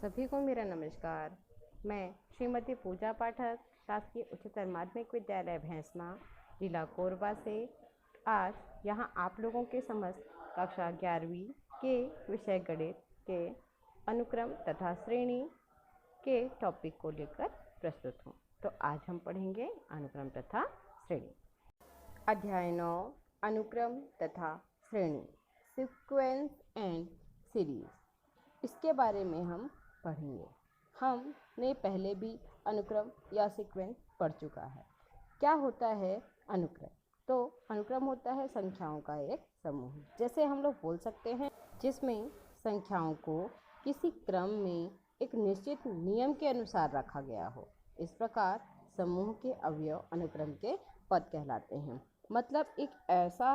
सभी को मेरा नमस्कार। मैं श्रीमती पूजा पाठक, शासकीय उच्चतर माध्यमिक विद्यालय भैंसमा, जिला कोरबा से आज यहाँ आप लोगों के समक्ष कक्षा 11वीं के विषय गणित के अनुक्रम तथा श्रेणी के टॉपिक को लेकर प्रस्तुत हूँ। तो आज हम पढ़ेंगे अनुक्रम तथा श्रेणी। अध्याय 9 अनुक्रम तथा श्रेणी, सीक्वेंस एंड सीरीज, इसके बारे में हम पढ़ेंगे। हमने पहले भी अनुक्रम या सीक्वेंस पढ़ चुका है। क्या होता है अनुक्रम? तो अनुक्रम होता है संख्याओं का एक समूह, जैसे हम लोग बोल सकते हैं, जिसमें संख्याओं को किसी क्रम में एक निश्चित नियम के अनुसार रखा गया हो। इस प्रकार समूह के अवयव अनुक्रम के पद कहलाते हैं। मतलब एक ऐसा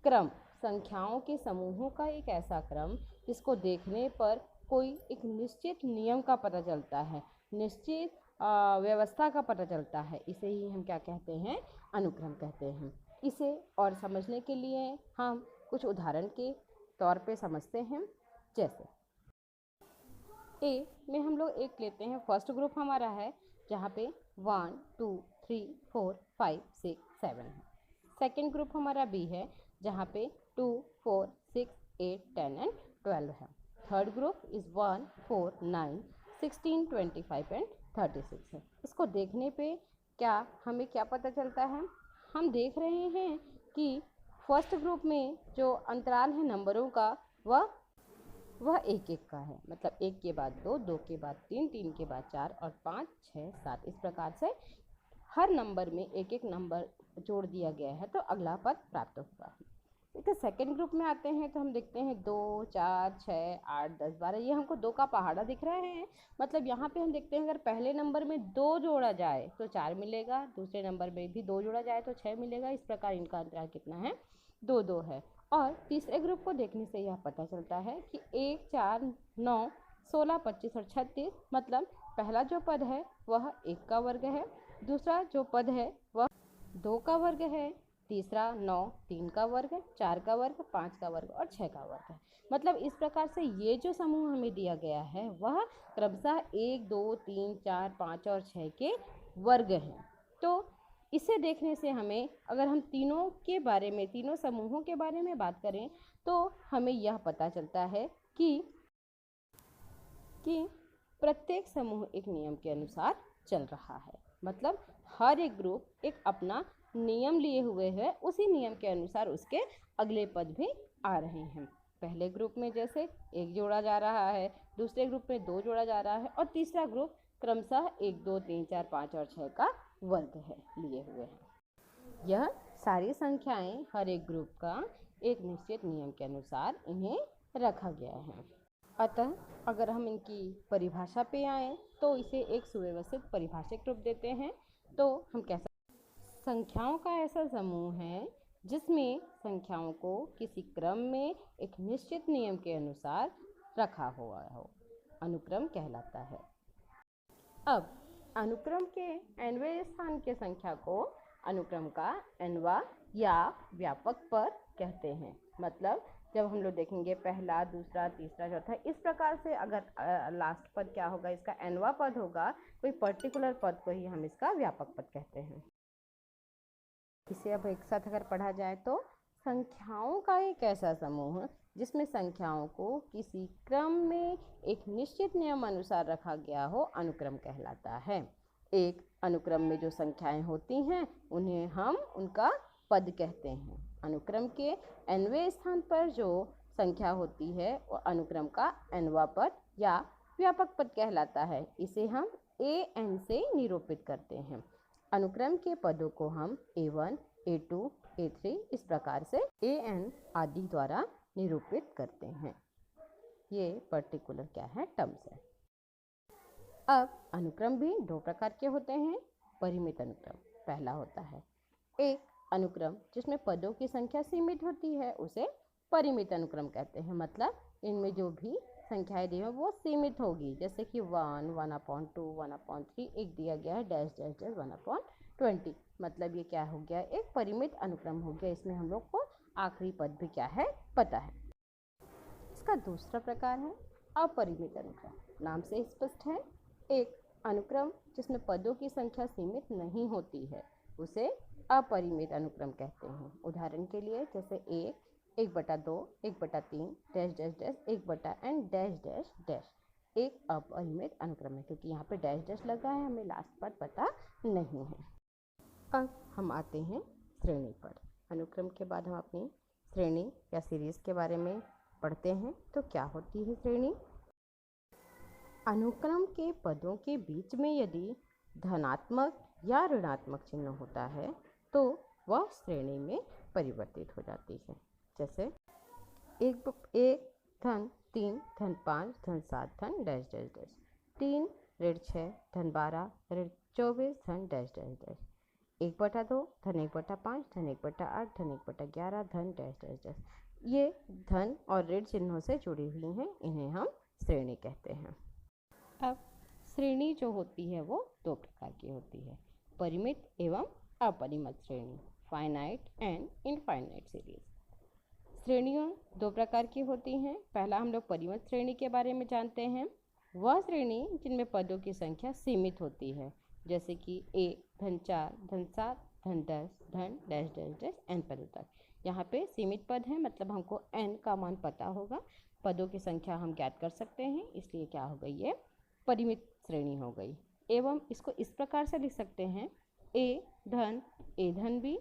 क्रम, संख्याओं के समूहों का एक ऐसा क्रम जिसको देखने पर कोई एक निश्चित नियम का पता चलता है, निश्चित व्यवस्था का पता चलता है। इसे ही हम क्या कहते हैं? अनुक्रम कहते हैं। इसे और समझने के लिए हम कुछ उदाहरण के तौर पे समझते हैं। जैसे ए में हम लोग एक लेते हैं, फर्स्ट ग्रुप हमारा है जहाँ पे 1 2 3 4 5 6 7 है। सेकेंड ग्रुप हमारा बी है जहाँ पे 2 4 6 8 10 एंड 12 है। थर्ड ग्रुप इज़ 1 4 9 16 25 एंड 36 है। इसको देखने पे हमें क्या पता चलता है? हम देख रहे हैं कि फर्स्ट ग्रुप में जो अंतराल है नंबरों का वह एक एक का है। मतलब एक के बाद दो, दो के बाद तीन, तीन के बाद चार और 5 6 7, इस प्रकार से हर नंबर में एक एक नंबर जोड़ दिया गया है तो अगला पद प्राप्त हुआ है। तो सेकेंड ग्रुप में आते हैं तो हम देखते हैं 2 4 6 8 10 12, ये हमको 2 का पहाड़ा दिख रहा है। मतलब यहाँ पे हम देखते हैं अगर पहले नंबर में 2 जोड़ा जाए तो 4 मिलेगा, दूसरे नंबर में भी 2 जोड़ा जाए तो 6 मिलेगा। इस प्रकार इनका अंतराल कितना है? 2 2 है। और तीसरे ग्रुप को देखने से यह पता चलता है कि 1 4 9 16 25 और 36, मतलब पहला जो पद है वह 1 का वर्ग है, दूसरा जो पद है वह 2 का वर्ग है, तीसरा 9 3 का वर्ग, 4 का वर्ग, 5 का वर्ग और 6 का वर्ग है। मतलब इस प्रकार से ये जो समूह हमें दिया गया है वह क्रमशः 1 2 3 4 5 और 6 के वर्ग हैं। तो इसे देखने से हमें, अगर हम तीनों के बारे में, तीनों समूहों के बारे में बात करें तो हमें यह पता चलता है कि प्रत्येक समूह एक नियम के अनुसार चल रहा है। मतलब हर एक ग्रुप एक अपना नियम लिए हुए है, उसी नियम के अनुसार उसके अगले पद भी आ रहे हैं। पहले ग्रुप में जैसे 1 जोड़ा जा रहा है, दूसरे ग्रुप में 2 जोड़ा जा रहा है और तीसरा ग्रुप क्रमशः 1 2 3 4 5 और 6 का वर्ग है लिए हुए हैं। यह सारी संख्याएं हर एक ग्रुप का एक निश्चित नियम के अनुसार इन्हें रखा गया है। अतः अगर हम इनकी परिभाषा पे आए तो इसे एक सुव्यवस्थित परिभाषिक रूप देते हैं। तो हम कह सकते हैं संख्याओं का ऐसा समूह है जिसमें संख्याओं को किसी क्रम में एक निश्चित नियम के अनुसार रखा हुआ हो, अनुक्रम कहलाता है। अब अनुक्रम के nवें स्थान के संख्या को अनुक्रम का nवां या व्यापक पद कहते हैं। मतलब जब हम लोग देखेंगे पहला, दूसरा, तीसरा, चौथा, इस प्रकार से अगर लास्ट पद क्या होगा, इसका nवां पद होगा, कोई पर्टिकुलर पद को ही हम इसका व्यापक पद कहते हैं। इसे अब एक साथ अगर पढ़ा जाए तो संख्याओं का एक ऐसा समूह जिसमें संख्याओं को किसी क्रम में एक निश्चित नियम अनुसार रखा गया हो, अनुक्रम कहलाता है। एक अनुक्रम में जो संख्याएं होती हैं उन्हें हम उनका पद कहते हैं। अनुक्रम के nवें स्थान पर जो संख्या होती है वो अनुक्रम का nवां पद या व्यापक पद कहलाता है। इसे हम an से निरूपित करते हैं। अनुक्रम के पदों को हम a1 a2 a3 इस प्रकार से an आदि द्वारा निरूपित करते हैं। ये पर्टिकुलर क्या है? टर्म्स है। अब अनुक्रम भी 2 प्रकार के होते हैं। परिमित अनुक्रम पहला होता है। एक अनुक्रम जिसमें पदों की संख्या सीमित होती है उसे परिमित अनुक्रम कहते हैं। मतलब इनमें जो भी संख्याएं दी हैं वो सीमित होगी, जैसे कि 1 1/2 1/3 एक दिया गया है डैश डैश डैश 1/20। मतलब ये क्या हो गया? एक परिमित अनुक्रम हो गया। इसमें हम लोग को आखिरी पद भी क्या है पता है। इसका दूसरा प्रकार है अपरिमित अनुक्रम। नाम से स्पष्ट है, एक अनुक्रम जिसमें पदों की संख्या सीमित नहीं होती है उसे अपरिमित अनुक्रम कहते हैं। उदाहरण के लिए जैसे 1/2, 1/3, dash dash dash, 1/n dash dash dash एक अपरिमित अनुक्रम है, क्योंकि यहाँ पे डैश डैश लगा है, हमें लास्ट पद पता नहीं है। अब हम आते हैं श्रेणी पर। अनुक्रम के बाद हम अपनी श्रेणी या सीरीज के बारे में पढ़ते हैं। तो क्या होती है श्रेणी? अनुक्रम के पदों के बीच में यदि धनात्मक या ऋणात्मक चिन्ह होता है तो वह श्रेणी में परिवर्तित हो जाती है। जैसे 1 धन 3 धन 5 धन 7 धन डैश डैश डैश, 3 ऋण 6 धन 12 ऋण 24 धन डैश डैश डैश, 1/2 धन 1/5 धन 1/8 धन 1/11 धन डैश डैश डैश। ये धन और ऋण चिन्हों से जुड़ी हुई हैं, इन्हें हम श्रेणी कहते हैं। अब श्रेणी जो होती है वो दो प्रकार की होती है, परिमित एवं अपरिमित श्रेणी, फाइनाइट एंड इनफाइनाइट सीरीज। श्रेणियाँ दो प्रकार की होती हैं। पहला हम लोग परिमित श्रेणी के बारे में जानते हैं। वह श्रेणी जिनमें पदों की संख्या सीमित होती है, जैसे कि 1 धन 4 धन 7 धन 10 धन डैश डैश डैश n पदों तक। यहाँ पे सीमित पद है, मतलब हमको n का मान पता होगा, पदों की संख्या हम ज्ञात कर सकते हैं, इसलिए क्या हो गई, ये परिमित श्रेणी हो गई। एवं इसको इस प्रकार से लिख सकते हैं, a धन b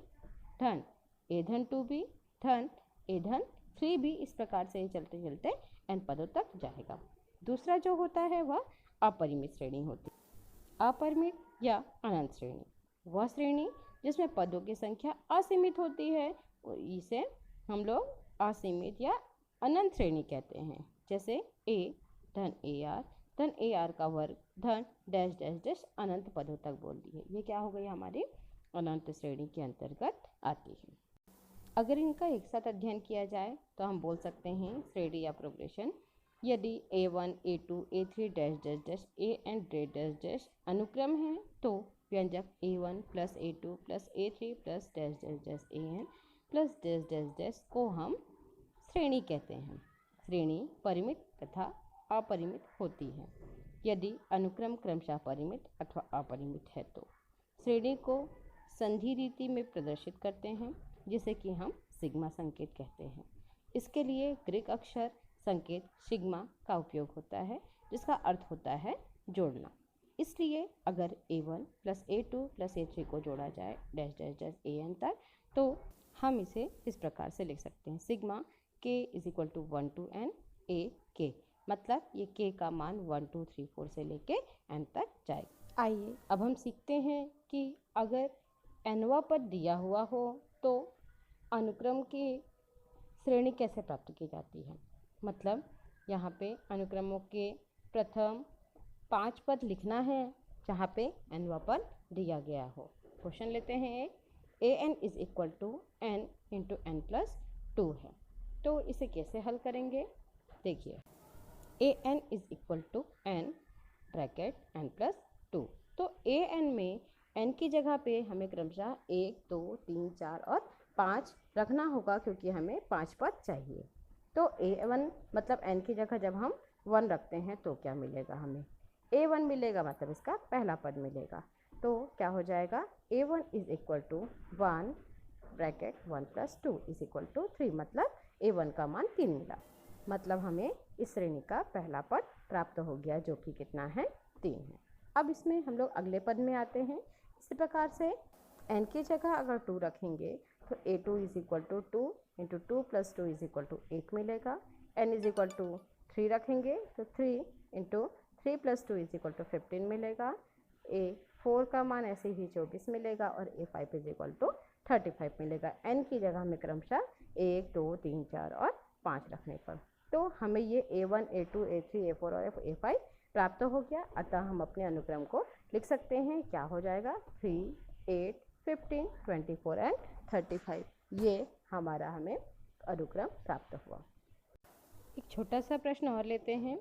धन a धन 2b धन a धन 3b, इस प्रकार से चलते चलते n पदों तक जाएगा। दूसरा जो होता है वह अपरिमित श्रेणी होती है। अपरिमित या अनंत श्रेणी, वह श्रेणी जिसमें पदों की संख्या असीमित होती है, इसे हम लोग असीमित या अनंत श्रेणी कहते हैं। जैसे a धन ar का वर्ग धन डैश डैश डैश अनंत पदों तक बोल दी है, ये क्या हो गई, हमारी अनंत श्रेणी के अंतर्गत आती है। अगर इनका एक साथ अध्ययन किया जाए तो हम बोल सकते हैं श्रेणी या प्रोग्रेशन। यदि a1 a2 a3 dash dash dash an dash dash अनुक्रम है तो व्यंजक a1 plus a2 plus a3 plus dash dash dash an plus dash dash dash को हम श्रेणी कहते हैं। श्रेणी परिमित तथा अपरिमित होती है। यदि अनुक्रम क्रमशः परिमित अथवा अपरिमित है तो श्रेणी को संधि रीति में प्रदर्शित करते हैं, जिसे कि हम सिग्मा संकेत कहते हैं। इसके लिए ग्रीक अक्षर संकेत सिग्मा का उपयोग होता है, जिसका अर्थ होता है जोड़ना। इसलिए अगर a1 plus a2 plus a3 को जोड़ा जाए डैश डैश डैश an तक, तो हम इसे इस प्रकार से लिख सकते हैं, sigma k is equal to 1 to n a k, मतलब ये k का मान 1 2 3 4 से लेके n तक जाएगा। आइए अब हम सीखते हैं कि अगर nवां पद दिया हुआ हो तो अनुक्रम की श्रेणी कैसे प्राप्त की जाती है। मतलब यहाँ पे अनुक्रमों के प्रथम 5 पद लिखना है जहाँ पे nवां पद दिया गया हो। क्वेश्चन लेते हैं, an is equal to n into n plus 2 है, तो इसे कैसे हल करेंगे। देखिए, an is equal to n bracket n plus 2, तो an में n की जगह पे हमें क्रमशः 1 2 3 4 और 5 रखना होगा, क्योंकि हमें 5 पद चाहिए। तो a1 मतलब n की जगह जब हम 1 रखते हैं तो क्या मिलेगा, हमें a1 मिलेगा, मतलब इसका पहला पद मिलेगा। तो क्या हो जाएगा, a1 is equal to 1 bracket 1 plus 2 is equal to 3, मतलब a1 का मान 3 मिला, मतलब हमें इस श्रेणी का पहला पद प्राप्त हो गया, जो कि कितना है, 3 है। अब इसमें हम लोग अगले पद में आते हैं। इसी प्रकार से n की जगह अगर 2 रखेंगे तो a2 is equal to 2 into 2 plus 2 is equal to 8 मिलेगा। n इज इक्वल टू 3 रखेंगे तो 3 into 3 plus 2 is equal to 15 मिलेगा। a4 का मान ऐसे ही 24 मिलेगा और a5 इज इक्वल टू 35 मिलेगा। n की जगह हमें क्रमशः 1 2 3 4 और 5 रखने पर, तो हमें ये a1 a2 a3 a4 और a5 प्राप्त हो गया। अतः हम अपने अनुक्रम को लिख सकते हैं, क्या हो जाएगा, 3 8 15 24 एंड 35, ये हमारा हमें अनुक्रम प्राप्त हुआ। एक छोटा सा प्रश्न और लेते हैं,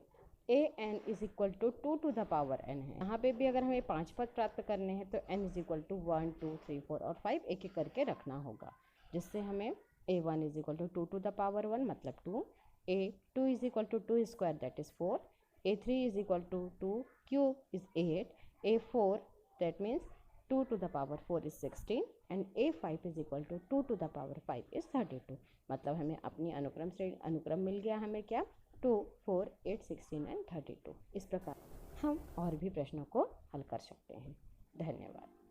an is equal to 2 to the power n है। यहाँ पे भी अगर हमें 5 पद प्राप्त करने हैं तो n इज इक्वल टू 1 2 3 4 और 5 एक एक करके रखना होगा, जिससे हमें a1 is equal to 2 to the power 1 मतलब 2, A2 is equal to 2 square, that is 4. A3 is equal to 2 cube is 8. A4, that means 2 to the power 4 is 16 and A5 is equal to 2 to the power 5 is 32. मतलब हमें अपनी अनुक्रम मिल गया हमें क्या 2, 4, 8, 16 and 32। इस प्रकार हम और भी प्रश्नों को हल कर सकते हैं। धन्यवाद।